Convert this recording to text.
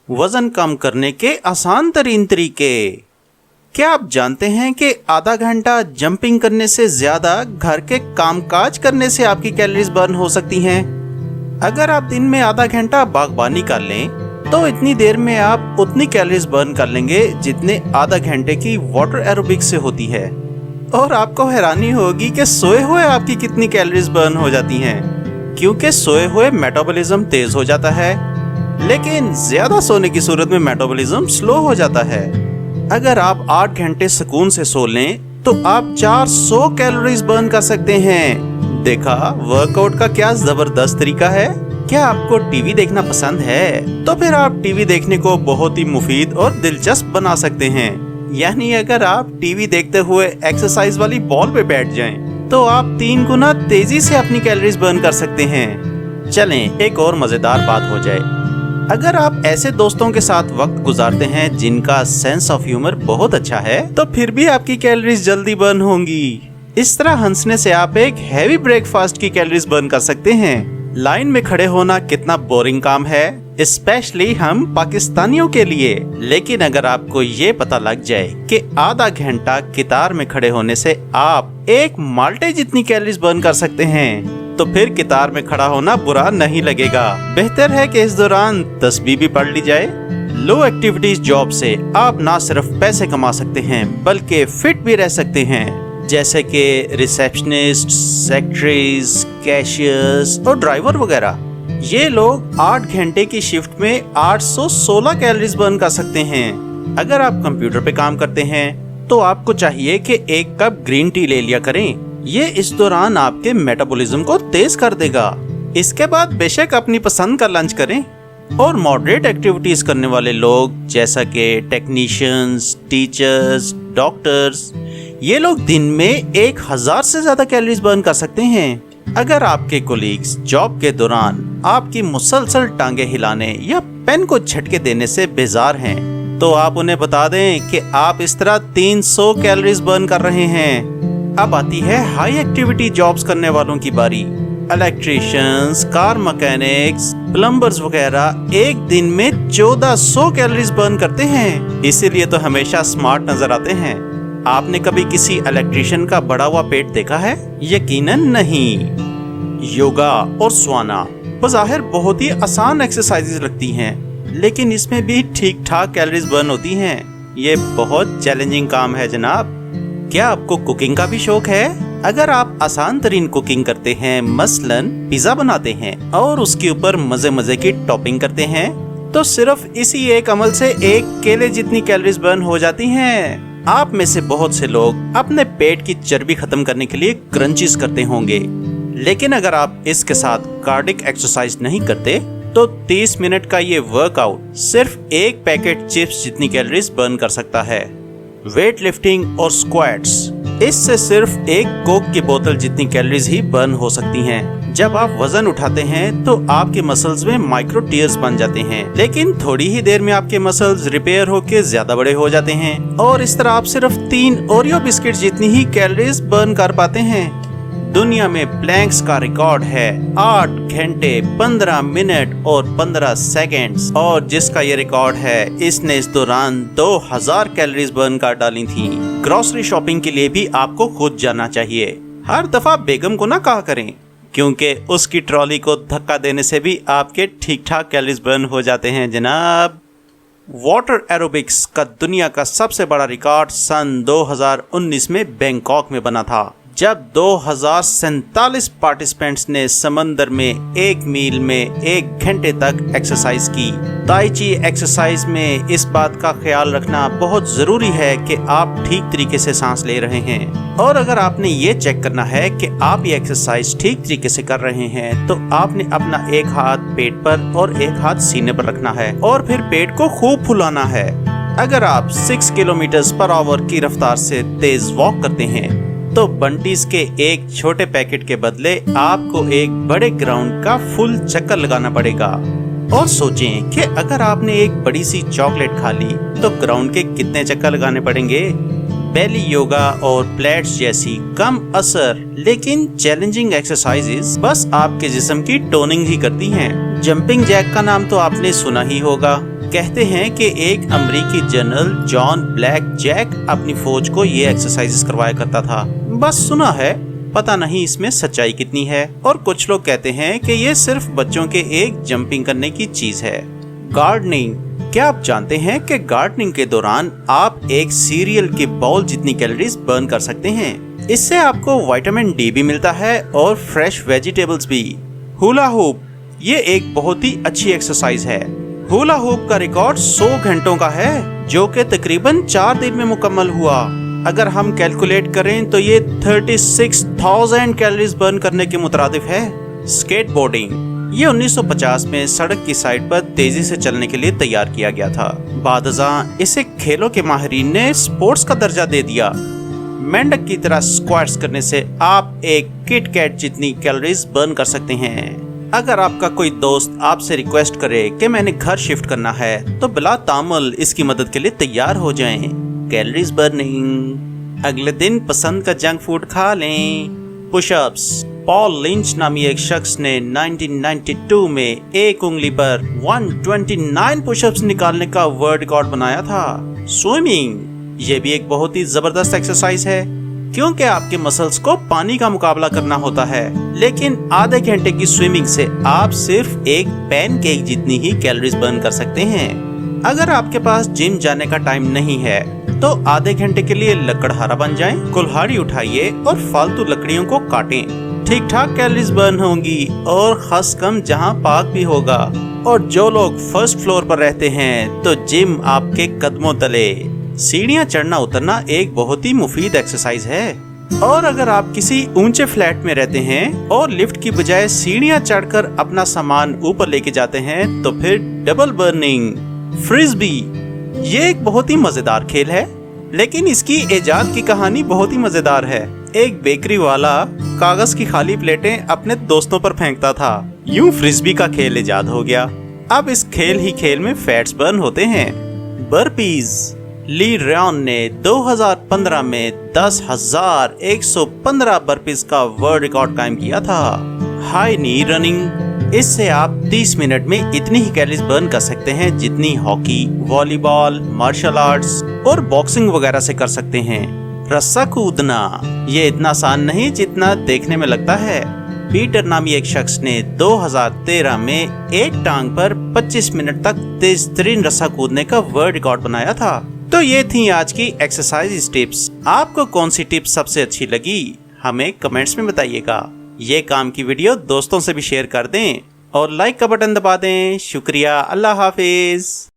वजन कम करने के आसान तरीन तरीके। क्या आप जानते हैं कि आधा घंटा जंपिंग करने से ज्यादा घर के कामकाज करने से आपकी कैलोरीज बर्न हो सकती हैं? अगर आप दिन में आधा घंटा बागबानी कर लें तो इतनी देर में आप उतनी कैलोरीज बर्न कर लेंगे जितने आधा घंटे की वाटर एरोबिक्स से होती है। और आपको हैरानी होगी कि सोए हुए आपकी कितनी कैलोरीज बर्न हो जाती हैं, क्योंकि सोए हुए मेटाबॉलिज्म तेज हो जाता है, लेकिन ज्यादा सोने की सूरत में मेटाबॉलिज्म स्लो हो जाता है। अगर आप 8 घंटे सुकून से सो लें तो आप 400 कैलोरीज बर्न कर सकते हैं। देखा वर्कआउट का क्या जबरदस्त तरीका है। क्या आपको टीवी देखना पसंद है? तो फिर आप टीवी देखने को बहुत ही मुफीद और दिलचस्प बना सकते हैं। यानी अगर आप टीवी देखते हुए एक्सरसाइज वाली बॉल पे बैठ जाएं, तो आप 3 गुना तेजी से अपनी कैलोरीज बर्न कर सकते हैं। चलें एक और मजेदार बात हो जाए। अगर आप ऐसे दोस्तों के साथ वक्त गुजारते हैं जिनका सेंस ऑफ ह्यूमर बहुत अच्छा है, तो फिर भी आपकी कैलोरीज जल्दी बर्न होंगी। इस तरह हंसने से आप एक हैवी ब्रेकफास्ट की कैलोरीज बर्न कर सकते हैं। लाइन में खड़े होना कितना बोरिंग काम है, स्पेशली हम पाकिस्तानियों के लिए। लेकिन अगर आपको ये पता लग जाए कि आधा घंटा कतार में खड़े होने से आप एक माल्टे जितनी कैलोरीज बर्न कर सकते हैं, तो फिर कतार में खड़ा होना बुरा नहीं लगेगा। बेहतर है कि इस दौरान तस्बीह भी पढ़ ली जाए। लो एक्टिविटीज जॉब से आप ना सिर्फ पैसे कमा सकते हैं बल्कि फिट भी रह सकते हैं, जैसे कि रिसेप्शनिस्ट, सेक्रेटरीज, कैशियर्स और ड्राइवर वगैरह। ये लोग 8 घंटे की शिफ्ट में 816 कैलोरीज बर्न कर सकते हैं। अगर आप कंप्यूटर पे काम करते हैं तो आपको चाहिए कि 1 कप ग्रीन टी ले लिया करें। ये इस दौरान आपके मेटाबॉलिज्म को तेज कर देगा। इसके बाद बेशक अपनी पसंद का लंच करें। और मॉडरेट एक्टिविटीज करने वाले लोग जैसा कि टेक्नीशियंस, टीचर्स, डॉक्टर्स, ये लोग दिन में 1000 से ज्यादा कैलोरीज बर्न कर सकते हैं। अगर आपके कोलीग्स जॉब के दौरान आपकी मुसलसल टांगे हिलाने या पेन को झटके देने से बेजार हैं, तो आप उन्हें बता दें कि आप इस तरह 300 कैलोरीज बर्न कर रहे हैं। अब आती है हाई एक्टिविटी जॉब्स करने वालों की बारी। इलेक्ट्रिशियंस, कार मैकेनिक्स, प्लम्बर्स वगैरह एक दिन में 1400 कैलोरीज बर्न करते हैं, इसीलिए तो हमेशा स्मार्ट नजर आते हैं। आपने कभी किसी इलेक्ट्रिशियन का बढ़ा हुआ पेट देखा है? यकीनन नहीं। योगा और स्वाना बज़ाहिर बहुत ही आसान एक्सरसाइजेज लगती हैं, लेकिन इसमें भी ठीक ठाक कैलोरीज बर्न होती हैं। ये बहुत चैलेंजिंग काम है जनाब। क्या आपको कुकिंग का भी शौक है? अगर आप आसान तरीन कुकिंग करते हैं, मसलन पिज्जा बनाते हैं और उसके ऊपर मजे मजे की टॉपिंग करते हैं, तो सिर्फ इसी एक अमल से 1 केले जितनी कैलोरीज बर्न हो जाती हैं। आप में से बहुत से लोग अपने पेट की चर्बी खत्म करने के लिए क्रंचीज करते होंगे, लेकिन अगर आप इसके साथ कार्डिक एक्सरसाइज नहीं करते तो 30 मिनट का ये वर्कआउट सिर्फ 1 पैकेट चिप्स जितनी कैलोरीज बर्न कर सकता है। वेट लिफ्टिंग और स्क्वाट्स, इससे सिर्फ 1 कोक की बोतल जितनी कैलोरीज ही बर्न हो सकती हैं। जब आप वजन उठाते हैं तो आपके मसल्स में माइक्रो टीयर्स बन जाते हैं, लेकिन थोड़ी ही देर में आपके मसल्स रिपेयर होके ज्यादा बड़े हो जाते हैं और इस तरह आप सिर्फ 3 ओरियो बिस्किट जितनी ही कैलोरीज बर्न कर पाते हैं। दुनिया में प्लैंक्स का रिकॉर्ड है 8 घंटे 15 मिनट और 15 सेकेंड्स, और जिसका ये रिकॉर्ड है इसने इस दौरान 2000 कैलोरीज बर्न कर डाली थी। ग्रोसरी शॉपिंग के लिए भी आपको खुद जाना चाहिए। हर दफा बेगम को ना कहा करें, क्योंकि उसकी ट्रॉली को धक्का देने से भी आपके ठीक ठाक कैलोरीज बर्न हो जाते हैं जनाब। वाटर एरोबिक्स का दुनिया का सबसे बड़ा रिकॉर्ड सन 2019 में बैंकॉक में बना था, जब 2047 पार्टिसिपेंट्स ने समंदर में 1 मील में 1 घंटे तक एक्सरसाइज की। ताई ची एक्सरसाइज में इस बात का ख्याल रखना बहुत जरूरी है कि आप ठीक तरीके से सांस ले रहे हैं, और अगर आपने ये चेक करना है कि आप ये एक्सरसाइज ठीक तरीके से कर रहे हैं, तो आपने अपना एक हाथ पेट पर और एक हाथ सीने पर रखना है और फिर पेट को खूब फुलाना है। अगर आप 6 किलोमीटर पर आवर की रफ्तार से तेज वॉक करते हैं, तो बंटीज के एक छोटे पैकेट के बदले आपको एक बड़े ग्राउंड का फुल चक्कर लगाना पड़ेगा। और सोचें कि अगर आपने एक बड़ी सी चॉकलेट खा ली तो ग्राउंड के कितने चक्कर लगाने पड़ेंगे। बेली योगा और प्लेट्स जैसी कम असर लेकिन चैलेंजिंग एक्सरसाइजेस बस आपके जिस्म की टोनिंग ही करती हैं। जंपिंग जैक का नाम तो आपने सुना ही होगा। کہتے ہیں کہ ایک امریکی جنرل جان بلیک جیک اپنی فوج کو یہ ایکسرسائز کروایا کرتا تھا. بس سنا ہے، پتہ نہیں اس میں سچائی کتنی ہے. اور کچھ لوگ کہتے ہیں کہ یہ صرف بچوں کے ایک جمپنگ کرنے کی چیز ہے. گارڈننگ. کیا آپ جانتے ہیں کہ گارڈننگ کے دوران آپ ایک سیریل کی باؤل جتنی کیلوریز برن کر سکتے ہیں؟ اس سے آپ کو وٹامن ڈی بھی ملتا ہے اور فریش ویجیٹیبلز بھی. ہولا ہوپ. یہ ایک بہت ہی اچھی ایکسرسائز ہے. ہولا ہوپ کا ریکارڈ 100 گھنٹوں کا ہے جو کہ تقریباً 4 دن میں مکمل ہوا. اگر ہم کیلکولیٹ کریں تو یہ 36,000 کیلوریز برن کرنے کے مترادف ہے. Skate boarding. یہ 1950 میں سڑک کی سائڈ پر تیزی سے چلنے کے لیے تیار کیا گیا تھا. بعد ازاں اسے کھیلوں کے ماہرین نے سپورٹس کا درجہ دے دیا. مینڈک کی طرح سکواٹس کرنے سے آپ ایک کٹ کیٹ جتنی کیلوریز برن کر سکتے ہیں. اگر آپ کا کوئی دوست آپ سے ریکویسٹ کرے کہ میں نے گھر شفٹ کرنا ہے تو بلا تعامل اس کی مدد کے لیے تیار ہو جائیں. Calories burning. اگلے دن پسند کا جنک فوڈ کھا لیں. Push ups. پال لنچ نامی ایک شخص نے 1992 میں ایک انگلی پر 129 پش اپس نکالنے کا ورلڈ ریکارڈ بنایا تھا. سوئمنگ. یہ بھی ایک بہت ہی زبردست ایکسرسائز ہے کیونکہ آپ کے مسلز کو پانی کا مقابلہ کرنا ہوتا ہے، لیکن آدھے گھنٹے کی سوئمنگ سے آپ صرف ایک پین کیک جتنی ہی کیلوریز برن کر سکتے ہیں. اگر آپ کے پاس جم جانے کا ٹائم نہیں ہے تو آدھے گھنٹے کے لیے لکڑہارا بن جائیں. کلہاڑی اٹھائیے اور فالتو لکڑیوں کو کاٹیں. ٹھیک ٹھاک کیلوریز برن ہوں گی اور خاص کم جہاں پاک بھی ہوگا. اور جو لوگ فرسٹ فلور پر رہتے ہیں تو جم آپ کے قدموں تلے. سیڑھیاں چڑھنا اترنا ایک بہت ہی مفید ایکسرسائز ہے. اور اگر آپ کسی اونچے فلیٹ میں رہتے ہیں اور لفٹ کی بجائے سیڑھیاں چڑھ کر اپنا سامان اوپر لے کے جاتے ہیں تو پھر ڈبل برننگ. فرسبی. یہ ایک بہت ہی مزیدار کھیل ہے لیکن اس کی ایجاد کی کہانی بہت ہی مزیدار ہے. ایک بیکری والا کاغذ کی خالی پلیٹیں اپنے دوستوں پر پھینکتا تھا. یوں فرسبی کا کھیل ایجاد ہو گیا. اب اس کھیل میں فیٹس برن ہوتے ہیں. برپیز. لی ریون نے 2015 میں 10,115 برپیز کا ورلڈ ریکارڈ قائم کیا تھا. ہائی نی رننگ. اس سے آپ 30 منٹ میں اتنی ہی کیلوریز برن کر سکتے ہیں جتنی ہاکی، والی بال، مارشل آرٹس اور باکسنگ وغیرہ سے کر سکتے ہیں. رسا کودنا. یہ اتنا آسان نہیں جتنا دیکھنے میں لگتا ہے. پیٹر نامی ایک شخص نے 2013 میں ایک ٹانگ پر 25 منٹ تک تیز ترین رسا کودنے کا ورلڈ ریکارڈ بنایا تھا. تو یہ تھی آج کی ایکسرسائز ٹپس. آپ کو کون سی ٹپس سب سے اچھی لگی ہمیں کمنٹس میں بتائیے گا. یہ کام کی ویڈیو دوستوں سے بھی شیئر کر دیں اور لائک کا بٹن دبا دیں. شکریہ. اللہ حافظ.